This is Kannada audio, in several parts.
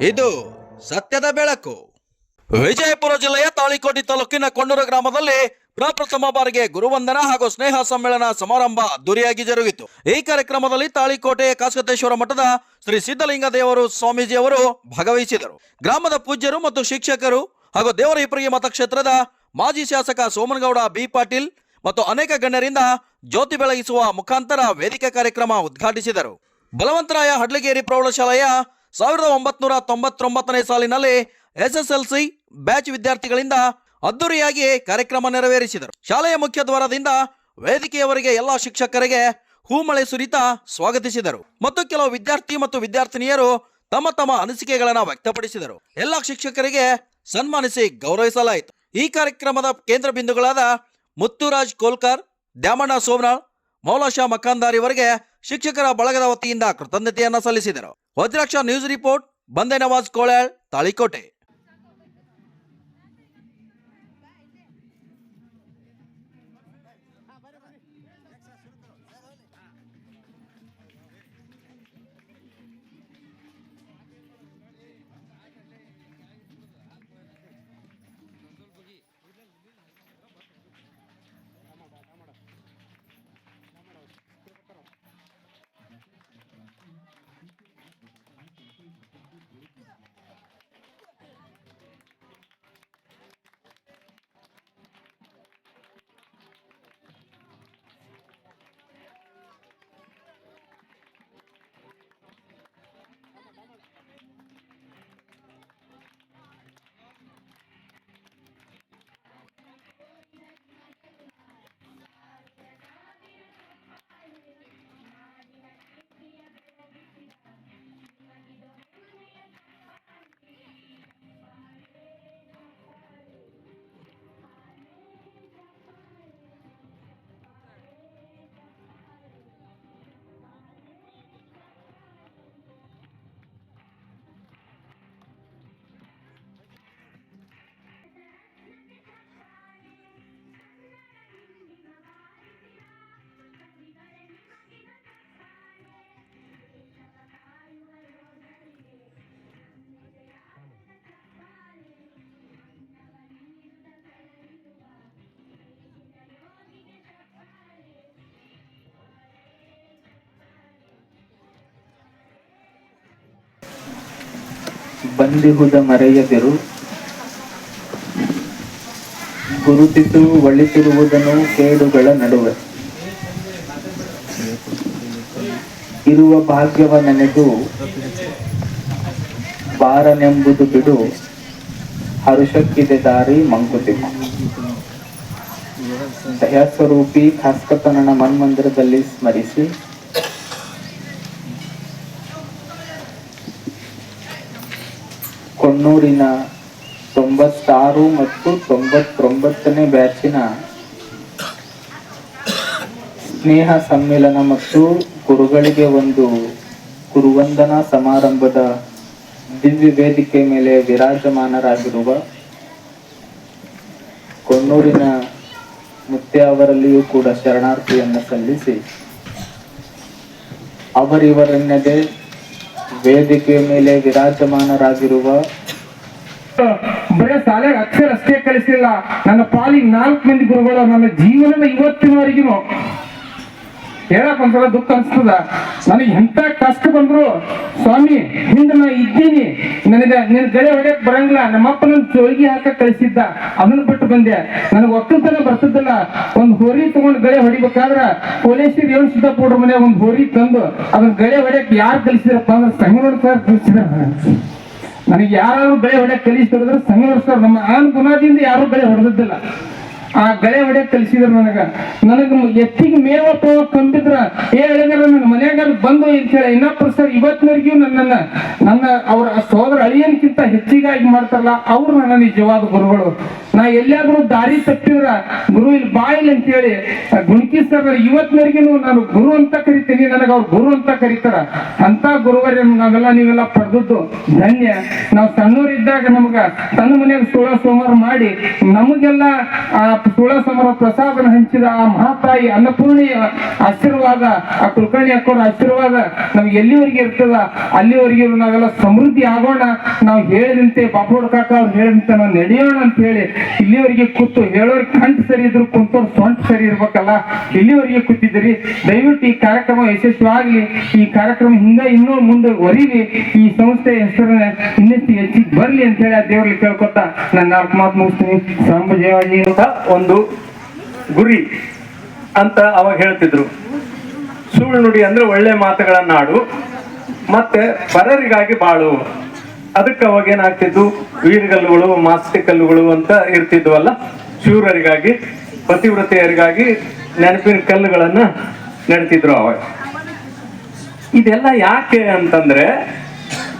ಇದು ಸತ್ಯದ ಬೆಳಕು. ವಿಜಯಪುರ ಜಿಲ್ಲೆಯ ತಾಳಿಕೋಟೆ ತಾಲೂಕಿನ ಕೊಂಡೂರು ಗ್ರಾಮದಲ್ಲಿ ಪ್ರಪ್ರಥಮ ಬಾರಿಗೆ ಗುರುವಂದನಾ ಹಾಗೂ ಸ್ನೇಹ ಸಮ್ಮೇಳನ ಸಮಾರಂಭ ಅದ್ದೂರಿಯಾಗಿ ಜರುಗಿತು. ಈ ಕಾರ್ಯಕ್ರಮದಲ್ಲಿ ತಾಳಿಕೋಟೆ ಕಾಸಕತೇಶ್ವರ ಮಠದ ಶ್ರೀ ಸಿದ್ಧಲಿಂಗ ದೇವರು ಸ್ವಾಮೀಜಿಯವರು ಭಾಗವಹಿಸಿದರು. ಗ್ರಾಮದ ಪೂಜ್ಯರು ಮತ್ತು ಶಿಕ್ಷಕರು ಹಾಗೂ ದೇವರಹಿಪ್ಪರಗಿ ಮತಕ್ಷೇತ್ರದ ಮಾಜಿ ಶಾಸಕ ಸೋಮನಗೌಡ ಬಿ ಪಾಟೀಲ್ ಮತ್ತು ಅನೇಕ ಗಣ್ಯರಿಂದ ಜ್ಯೋತಿ ಬೆಳಗಿಸುವ ಮುಖಾಂತರ ವೇದಿಕೆ ಕಾರ್ಯಕ್ರಮ ಉದ್ಘಾಟಿಸಿದರು. ಬಲವಂತರಾಯ ಹಡ್ಲಗೇರಿ ಪ್ರೌಢಶಾಲೆಯ 1999ನೇ ಸಾಲಿನಲ್ಲಿ SSLC ಬ್ಯಾಚ್ ವಿದ್ಯಾರ್ಥಿಗಳಿಂದ ಅದ್ದೂರಿಯಾಗಿ ಕಾರ್ಯಕ್ರಮ ನೆರವೇರಿಸಿದರು. ಶಾಲೆಯ ಮುಖ್ಯ ದ್ವಾರದಿಂದ ವೇದಿಕೆಯವರೆಗೆ ಎಲ್ಲಾ ಶಿಕ್ಷಕರಿಗೆ ಹೂಮಳೆ ಸುರಿತಾ ಸ್ವಾಗತಿಸಿದರು ಮತ್ತು ಕೆಲವು ವಿದ್ಯಾರ್ಥಿ ಮತ್ತು ವಿದ್ಯಾರ್ಥಿನಿಯರು ತಮ್ಮ ತಮ್ಮ ಅನಿಸಿಕೆಗಳನ್ನು ವ್ಯಕ್ತಪಡಿಸಿದರು. ಎಲ್ಲಾ ಶಿಕ್ಷಕರಿಗೆ ಸನ್ಮಾನಿಸಿ ಗೌರವಿಸಲಾಯಿತು. ಈ ಕಾರ್ಯಕ್ರಮದ ಕೇಂದ್ರ ಬಿಂದುಗಳಾದ ಮುತ್ತುರಾಜ್ ಕೋಲ್ಕರ್, ದ್ಯಾಮಣ್ಣ ಸೋಮನಾಳ್, ಮೌಲಾಶಾ ಮಖಾಂದಾರಿವರೆಗೆ ಶಿಕ್ಷಕರ ಬಳಗದ ವತಿಯಿಂದ ಕೃತಜ್ಞತೆಯನ್ನು ಸಲ್ಲಿಸಿದರು. ವಜ್ರಾಕ್ಷ ನ್ಯೂಸ್ ರಿಪೋರ್ಟ್, ಬಂದೆ ನವಾಜ್ ಕೋಳ್ಯಾಳ್, ತಾಳಿಕೋಟೆ. ಬಂದಿಹುದ ಮರೆಯದಿರು, ಗುರುತಿಸು ಒಳಿತಿರುವುದನ್ನು ಕೇಡುಗಳ ನಡುವೆ. ಇರುವ ಭಾಗ್ಯವ ನೆನೆದು ಬಾರನೆಂಬುದು ಬಿಡು, ಹರುಷಕ್ಕಿದೆ ದಾರಿ ಮಂಕುತಿಮ್ಮ. ದಯಾಸ್ವರೂಪಿ ಖಾಸ್ಕತನನ ಮನ್ಮಂದಿರದಲ್ಲಿ ಸ್ಮರಿಸಿ ಕೊಣ್ಣೂರಿನ 96 ಮತ್ತು 99ನೇ ಬ್ಯಾಚಿನ ಸ್ನೇಹ ಸಮ್ಮೇಳನ ಮತ್ತು ಗುರುಗಳಿಗೆ ಒಂದು ಗುರುವಂದನಾ ಸಮಾರಂಭದ ದಿವ್ಯ ವೇದಿಕೆ ಮೇಲೆ ವಿರಾಜಮಾನರಾಗಿರುವ ಕೊಣ್ಣೂರಿನ ಮುತ್ಯ ಅವರಲ್ಲಿಯೂ ಕೂಡ ಶರಣಾರ್ಥಿಯನ್ನು ಸಲ್ಲಿಸಿ, ಅವರಿವರನ್ನದೇ ವೇದಿಕೆಯ ಮೇಲೆ ವಿರಾಜಮಾನರಾಗಿರುವ ಬರೇ ಶಾಲೆಗೆ ಅಕ್ಷರ ಅಷ್ಟೇ ಕಲಿಸಲಿಲ್ಲ, ನನ್ನ ಪಾಲಿಗೆ 4 ಮಂದಿ ಗುರುಗಳು ನನ್ನ ಜೀವನದ ಇವತ್ತಿನವರೆಗೂ ಹೇಳಕ್ ಒಂದ್ಸಲ ದುಃಖ ಅನ್ಸ್ತದ. ನನಗೆ ಎಂತ ಕಷ್ಟ ಬಂದ್ರು ಸ್ವಾಮಿ ಹಿಂದೆ ನಾ ಇದ್ದೀನಿ, ನನಗೆ ನಿನ್ ಗಳೆ ಹೊಡೆಯಕ್ ಬರಂಗಿಲ್ಲ, ನಮ್ಮಪ್ಪ ನನ್ ಚೋಳಿಗೆ ಹಾಕಕ್ ಕಳಿಸಿದ್ದ, ಅದನ್ನ ಬಿಟ್ಟು ಬಂದೆ. ನನಗೆ ಒಕ್ಕಲ್ತನ ಬರ್ತದಿಲ್ಲ. ಒಂದ್ ಹೋರಿ ತಗೊಂಡ್ ಗಳೆ ಹೊಡಿಬೇಕಾದ್ರ ಪೊಲೀಸರು ಏನ್ ಸಿದ್ದಪೌಡ್ರ ಮನೆ ಒಂದ್ ಹೋರಿ ತಂದು ಅದನ್ನ ಗಳೆ ಹೊಡೆಯಕ್ ಯಾರು ಕಲಿಸಿದ್ರಪ್ಪ ಅಂದ್ರೆ ಸಂಗನೋಡ್ ಸರ್ ಕಲಿಸಿದ್ರ. ನನಗೆ ಯಾರು ಗಳೆ ಹೊಡೆಯಕ್ ಕಲಿಸಿದ್ರೆ ಸಂಗನೋಡ್ ಸರ್. ನಮ್ಮ ಆನ್ ಗುಣದಿಂದ ಯಾರು ಗಳೆ ಹೊಡೆದಿದ್ದಿಲ್ಲ, ಆ ಗಳೆ ಹೊಡೆಯಕ್ ಕಲಿಸಿದ್ರು. ನನಗ ಎತ್ತಿಗೆ ಮೇವ ಕಂಬಿದ್ರ ಹೇಳಿದಾರ ನನ್ನ ಮನ್ಯಾಗ ಬಂದು ಅಂತ ಹೇಳಿ ಇನ್ನೊಬ್ಬರು ಸರ್ ಇವತ್ತಿನವರೆಗೂ ನನ್ನ ಅವ್ರ ಸೋದರ ಅಳಿಯನ್ಕಿಂತ ಹೆಚ್ಚಿಗಾಗಿ ಮಾಡ್ತಾರಲ್ಲ, ಅವ್ರು ನನ್ನ ನಿಜವಾದ ಗುರುಗಳು. ನಾ ಎಲ್ಲಾದ್ರೂ ದಾರಿ ತಪ್ಪಿದ್ರ ಗುರು ಇಲ್ಲಿ ಬಾಯಿಲ್ ಅಂತ ಹೇಳಿ ಗುಣಕಿ ಸರ್ ಇವತ್ತಿನವರೆಗೂ ನಾನು ಗುರು ಅಂತ ಕರಿತೀನಿ, ನನಗ ಅವ್ರು ಗುರು ಅಂತ ಕರೀತಾರ. ಅಂತ ಗುರುವರ ನಾವೆಲ್ಲ ನೀವೆಲ್ಲ ಪಡೆದದ್ದು ಧನ್ಯ. ನಾವು ಸಣ್ಣೂರಿದ್ದಾಗ ನಮಗ ತನ್ನ ಮನೆಯಾಗ 16 ಸೋಮವಾರ ಮಾಡಿ ನಮಗೆಲ್ಲ ಆ ಸುಳ ಸಮರ ಪ್ರಸಾದನ ಹಂಚಿದ ಆ ಮಹಾತಾಯಿ ಅನ್ನಪೂರ್ಣಿಯ ಆಶೀರ್ವಾದ, ಆ ಕುಲಕರ್ಣಿ ಅಕ್ಕವ್ರ ಆಶೀರ್ವಾದ ನಮ್ಗೆ ಎಲ್ಲಿವರೆಗೆ ಇರ್ತದ ಅಲ್ಲಿವರೆಗೆ ನಾವೆಲ್ಲ ಸಮೃದ್ಧಿ ಆಗೋಣ. ನಾವು ಹೇಳಿದಂತೆ ಬಾಪೋಡ್ ಕಾಕ ಅವ್ರು ಹೇಳಿದಂತೆ ನಾವು ನಡೆಯೋಣ ಅಂತ ಹೇಳಿ ಇಲ್ಲಿವರೆಗೆ ಕೂತು ಹೇಳೋರ್ ಕಂಠ ಸರಿ ಇದ್ರು ಕುಂತೋರ್ ಸೊಂಟ ಸರಿ ಇರ್ಬೇಕಲ್ಲ, ಇಲ್ಲಿವರೆಗೆ ಕೂತಿದ್ದೀರಿ. ದಯವಿಟ್ಟು ಈ ಕಾರ್ಯಕ್ರಮ ಯಶಸ್ವಿಯಾಗ್ಲಿ, ಈ ಕಾರ್ಯಕ್ರಮ ಹಿಂಗ ಇನ್ನೂ ಮುಂದುವರಿಲಿ, ಈ ಸಂಸ್ಥೆ ಹೆಸರನ್ನ ಇನ್ನಷ್ಟು ಹೆಚ್ಚಿಗೆ ಬರ್ಲಿ ಅಂತ ಹೇಳಿ ಆ ದೇವ್ರಲ್ಲಿ ಕೇಳ್ಕೊತಾ ನನ್ನ 4 ಮಾತು ಮುಗಿಸ್ತೀನಿ. ಸಾಂಬಜೀವಾಜಿ ಒಂದು ಗುರಿ ಅಂತ ಅವಾಗ ಹೇಳ್ತಿದ್ರು. ಸುಳ್ಳು ನುಡಿ ಅಂದ್ರೆ ಒಳ್ಳೆ ಮಾತುಗಳನ್ನಾಡು ಮತ್ತೆ ಪರರಿಗಾಗಿ ಬಾಳು. ಅದಕ್ಕೆ ಅವಾಗ ಏನಾಗ್ತಿದ್ದು, ವೀರಗಲ್ಲುಗಳು ಮಾಸ್ತಿ ಕಲ್ಲುಗಳು ಅಂತ ಇರ್ತಿದ್ವಲ್ಲ, ಶೂರರಿಗಾಗಿ ಪತಿವ್ರತೆಯರಿಗಾಗಿ ನೆನಪಿನ ಕಲ್ಲುಗಳನ್ನ ನೆಡ್ತಿದ್ರು ಅವಾಗ. ಇದೆಲ್ಲ ಯಾಕೆ ಅಂತಂದ್ರೆ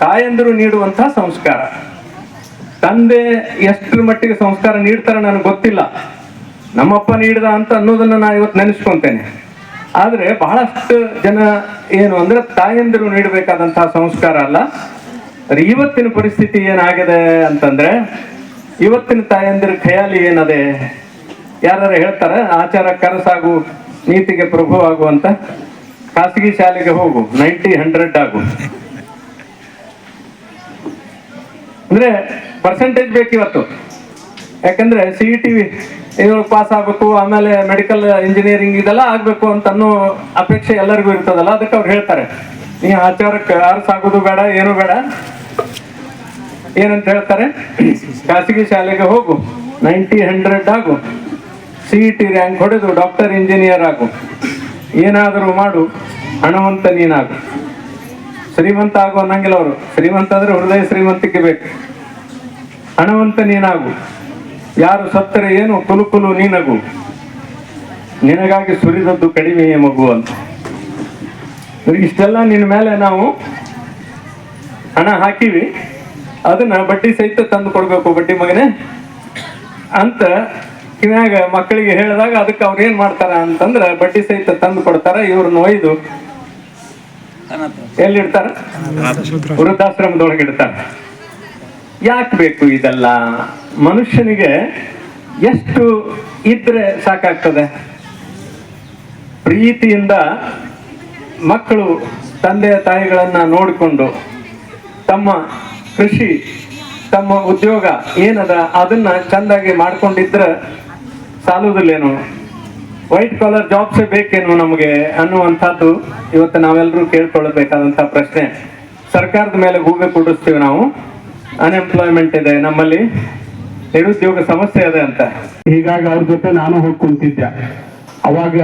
ತಾಯಂದಿರು ನೀಡುವಂತಹ ಸಂಸ್ಕಾರ. ತಂದೆ ಎಷ್ಟರ ಮಟ್ಟಿಗೆ ಸಂಸ್ಕಾರ ನೀಡ್ತಾರೆ ನನಗೆ ಗೊತ್ತಿಲ್ಲ, ನಮ್ಮಪ್ಪ ನೀಡಿದ ಅಂತ ಅನ್ನೋದನ್ನ ನಾ ಇವತ್ತು ನೆನೆಸ್ಕೊಂತೇನೆ. ಆದ್ರೆ ಬಹಳಷ್ಟು ಜನ ಏನು ಅಂದ್ರೆ ತಾಯಂದಿರು ನೀಡಬೇಕಾದಂತಹ ಸಂಸ್ಕಾರ ಅಲ್ಲ. ಇವತ್ತಿನ ಪರಿಸ್ಥಿತಿ ಏನಾಗಿದೆ ಅಂತಂದ್ರೆ, ಇವತ್ತಿನ ತಾಯಂದಿರ ಖಯಾಲಿ ಏನದೆ, ಯಾರು ಹೇಳ್ತಾರ ಆಚಾರ ಕನಸಾಗು ನೀತಿಗೆ ಪ್ರಭು ಆಗು ಅಂತ, ಖಾಸಗಿ ಶಾಲೆಗೆ ಹೋಗು 90-100 ಆಗು ಅಂದ್ರೆ ಪರ್ಸೆಂಟೇಜ್ ಬೇಕು ಇವತ್ತು. ಯಾಕಂದ್ರೆ CET ಪಾಸ್ ಆಗ್ಬೇಕು, ಆಮೇಲೆ ಮೆಡಿಕಲ್ ಇಂಜಿನಿಯರಿಂಗ್ ಇದೆಲ್ಲ ಆಗ್ಬೇಕು ಅಂತ ಅನ್ನೋ ಅಪೇಕ್ಷೆ ಎಲ್ಲರಿಗೂ ಇರ್ತದಲ್ಲ. ಅದಕ್ಕೆ ಅವ್ರು ಹೇಳ್ತಾರೆ, ನೀ ಆಚಾರಕ್ಕೆ ಆರಿಸಾಗೋದು ಬೇಡ, ಏನು ಬೇಡ. ಏನಂತ ಹೇಳ್ತಾರೆ, ಖಾಸಗಿ ಶಾಲೆಗೆ ಹೋಗು 90-100 ಆಗು, CET ರ್ಯಾಂಕ್ ಹೊಡೆದು ಡಾಕ್ಟರ್ ಇಂಜಿನಿಯರ್ ಆಗು, ಏನಾದರೂ ಮಾಡು, ಹಣವಂತ ನೀನಾಗು. ಶ್ರೀಮಂತ ಆಗು ಅನ್ನಂಗಿಲ್ಲ ಅವರು. ಶ್ರೀಮಂತ ಅಂದ್ರೆ ಹೃದಯ ಶ್ರೀಮಂತಿಕೆ ಬೇಕು. ಹಣವಂತ ನೀನಾಗು, ಯಾರು ಸತ್ತರೆ ಏನು ಕುಲು ನೀನಗು, ನಿನಗಾಗಿ ಸುರಿದದ್ದು ಕಡಿಮೆಯೇ ಮಗು ಅಂತ. ಇಷ್ಟೆಲ್ಲ ನಿನ್ನ ಮೇಲೆ ನಾವು ಹಣ ಹಾಕಿವಿ, ಅದನ್ನ ಬಡ್ಡಿ ಸಹಿತ ತಂದು ಕೊಡ್ಬೇಕು ಬಡ್ಡಿ ಮಗನೇ ಅಂತ ಕಿವ್ಯಾಗ ಮಕ್ಕಳಿಗೆ ಹೇಳಿದಾಗ, ಅದಕ್ಕೆ ಅವ್ರು ಏನ್ ಮಾಡ್ತಾರ ಅಂತಂದ್ರ ಬಡ್ಡಿ ಸಹಿತ ತಂದು ಕೊಡ್ತಾರ. ಇವ್ರನ್ನ ಒಯ್ದು ಎಲ್ಲಿಡ್ತಾರ? ವೃದ್ಧಾಶ್ರಮದೊಳಗೆ ಇಡ್ತಾರ. ಯಾಕೆ ಬೇಕು ಇದೆಲ್ಲ? ಮನುಷ್ಯನಿಗೆ ಎಷ್ಟು ಇದ್ರೆ ಸಾಕಾಗ್ತದೆ? ಪ್ರೀತಿಯಿಂದ ಮಕ್ಕಳು ತಂದೆ ತಾಯಿಗಳನ್ನ ನೋಡಿಕೊಂಡು ತಮ್ಮ ಕೃಷಿ ತಮ್ಮ ಉದ್ಯೋಗ ಏನದ ಅದನ್ನ ಚಂದಾಗಿ ಮಾಡ್ಕೊಂಡಿದ್ರೆ ಸಾಲುವುದಿಲ್ಲೇನು? ವೈಟ್ ಕಾಲರ್ ಜಾಬ್ಸೇ ಬೇಕೇನು ನಮಗೆ ಅನ್ನುವಂಥದ್ದು ಇವತ್ತು ನಾವೆಲ್ಲರೂ ಕೇಳ್ಕೊಳ್ಬೇಕಾದಂಥ ಪ್ರಶ್ನೆ. ಸರ್ಕಾರದ ಮೇಲೆ ಗೂಬೆ ಕೂಡಿಸ್ತೀವಿ ನಾವು. ಅನ್ಎಂಪ್ಲಾಯ್ಮೆಂಟ್ ಇದೆ ನಮ್ಮಲ್ಲಿ, ನಿರುದ್ಯೋಗ ಸಮಸ್ಯೆ ಇದೆ ಅಂತ. ಹೀಗಾಗಿ ಅವ್ರ ಜೊತೆ ನಾನು ಹೋಗಿ ಕುಂತಿದ್ದೆ. ಅವಾಗ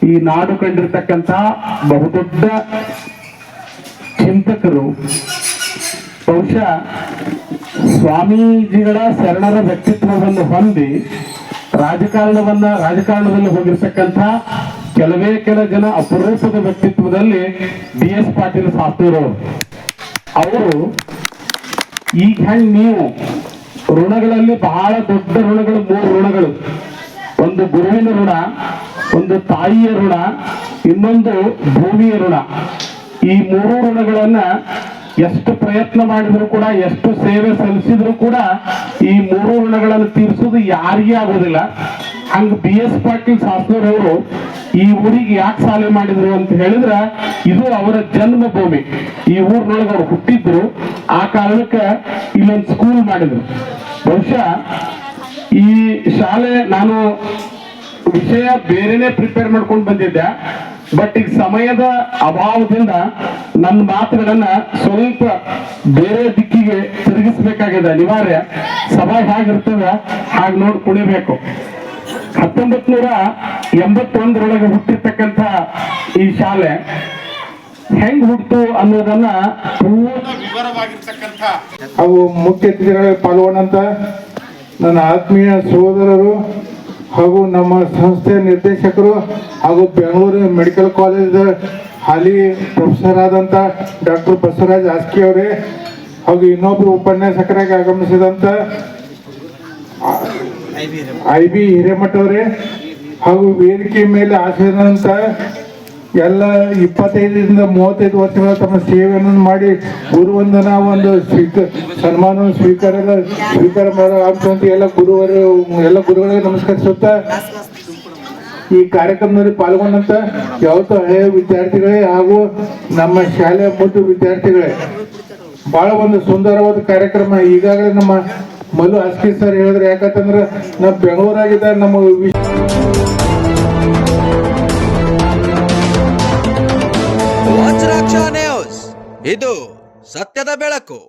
ಈ ನಾಡು ಕಂಡಿರ್ತಕ್ಕಂಥ ಬಹುದೊಡ್ಡ ಚಿಂತಕರು, ಬಹುಶಃ ಸ್ವಾಮೀಜಿಗಳ ಶರಣರ ವ್ಯಕ್ತಿತ್ವವನ್ನು ಹೊಂದಿ ರಾಜಕಾರಣದಲ್ಲಿ ಹೋಗಿರ್ತಕ್ಕಂಥ ಕೆಲ ಜನ ಅಪರೂಪದ ವ್ಯಕ್ತಿತ್ವದಲ್ಲಿ BS ಪಾಟೀಲ್ ಸಾಸ್ತೂರವರು. ಅವರು ಈಗ ಹೆಂಗ್ ನೀವು ಋಣಗಳಲ್ಲಿ ಬಹಳ ದೊಡ್ಡ ಋಣಗಳು, 3 ಋಣಗಳು. ಒಂದು ಗುರುವಿನ ಋಣ, ಒಂದು ತಾಯಿಯ ಋಣ, ಇನ್ನೊಂದು ಭೂಮಿಯ ಋಣ. ಈ 3 ಋಣಗಳನ್ನ ಎಷ್ಟು ಪ್ರಯತ್ನ ಮಾಡಿದ್ರು ಕೂಡ, ಎಷ್ಟು ಸೇವೆ ಸಲ್ಲಿಸಿದ್ರು ಕೂಡ ಈ 3 ಋಣಗಳನ್ನು ತೀರಿಸೋದು ಯಾರಿಗೇ ಆಗೋದಿಲ್ಲ. ಹಂಗ BS ಪಾಟೀಲ್ ಶಾಸ್ತ್ರರವರು ಈ ಊರಿಗೆ ಯಾಕೆ ಸಾಲೆ ಮಾಡಿದ್ರು ಅಂತ ಹೇಳಿದ್ರ, ಇದು ಅವರ ಜನ್ಮಭೂಮಿ. ಈ ಊರಿನೊಳಗೆ ಅವ್ರು ಹುಟ್ಟಿದ್ರು, ಆ ಕಾರಣಕ್ಕೆ ಇಲ್ಲೊಂದು ಸ್ಕೂಲ್ ಮಾಡಿದ್ರು. ಬಹುಶಃ ಈ ಶಾಲೆ ನಾನು ವಿಷಯ ಬೇರೆನೆ ಪ್ರಿಪೇರ್ ಮಾಡ್ಕೊಂಡು ಬಂದಿದ್ದೆ, ಬಟ್ ಈಗ ಸಮಯದ ಅಭಾವದಿಂದ ನನ್ನ ಮಾತುಗಳನ್ನ ಸ್ವಲ್ಪ ಬೇರೆ ದಿಕ್ಕಿಗೆ ತಿರುಗಿಸ್ಬೇಕಾಗಿದೆ. ಅನಿವಾರ್ಯ. ಸಭಾ ಹೇಗಿರ್ತದ ಹಾಗೆ ನೋಡಿ ಕುಣಿಬೇಕು. 1981 ಹುಟ್ಟಿರ್ತಕ್ಕಂಥ ಈ ಶಾಲೆ ಹೆಂಗ್ ಹುಟ್ಟು ಅನ್ನೋದನ್ನ ವಿವರವಾಗಿರ್ತಕ್ಕಂಥ ಅವು ಮುಖ್ಯ ಅತಿಥಿಗಳಲ್ಲಿ ಪಾಲ್ಗೊಂಡಂತ ನನ್ನ ಆತ್ಮೀಯ ಸಹೋದರರು ಹಾಗೂ ನಮ್ಮ ಸಂಸ್ಥೆಯ ನಿರ್ದೇಶಕರು ಹಾಗೂ ಬೆಂಗಳೂರು ಮೆಡಿಕಲ್ ಕಾಲೇಜ್ ಹಾಲಿ ಪ್ರೊಫೆಸರ್ ಆದಂಥ ಡಾಕ್ಟರ್ ಬಸವರಾಜ್ ಆಸ್ಕಿ ಅವರೇ, ಹಾಗೂ ಇನ್ನೊಬ್ಬರು ಉಪನ್ಯಾಸಕರಾಗಿ ಆಗಮಿಸಿದಂಥ IB ಹಿರೇಮಠ ಅವರೇ, ಹಾಗೂ ವೇದಿಕೆ ಮೇಲೆ ಆಸೀನಂತ ಎಲ್ಲ 25ರಿಂದ 35 ವರ್ಷಗಳ ತಮ್ಮ ಸೇವೆಯನ್ನು ಮಾಡಿ ಗುರುವಂದನಾ ಒಂದು ಸನ್ಮಾನವನ್ನು ಸ್ವೀಕಾರ ಮಾಡುವಂತ ಎಲ್ಲ ಗುರುಗಳಿಗೆ ನಮಸ್ಕರಿಸುತ್ತಾ ಈ ಕಾರ್ಯಕ್ರಮದಲ್ಲಿ ಪಾಲ್ಗೊಂಡಂತ ಯಾವತ್ತೂ ಹಳೆಯ ವಿದ್ಯಾರ್ಥಿಗಳೇ ಹಾಗೂ ನಮ್ಮ ಶಾಲೆಯ ಮುದ್ದು ವಿದ್ಯಾರ್ಥಿಗಳೇ, ಬಹಳ ಒಂದು ಸುಂದರವಾದ ಕಾರ್ಯಕ್ರಮ. ಈಗಾಗಲೇ ನಮ್ಮ ಮಲ್ಲು ಹಾಸ್ಕಿ ಸರ್ ಹೇಳಿದ್ರೆ, ಯಾಕಂತಂದ್ರೆ ನಮ್ಮ ಬೆಂಗಳೂರಾಗಿದ್ದ ನಮ್ಮ ವಜ್ರಾಕ್ಷ ನ್ಯೂಸ್, ಇದು ಸತ್ಯದ ಬೆಳಕು.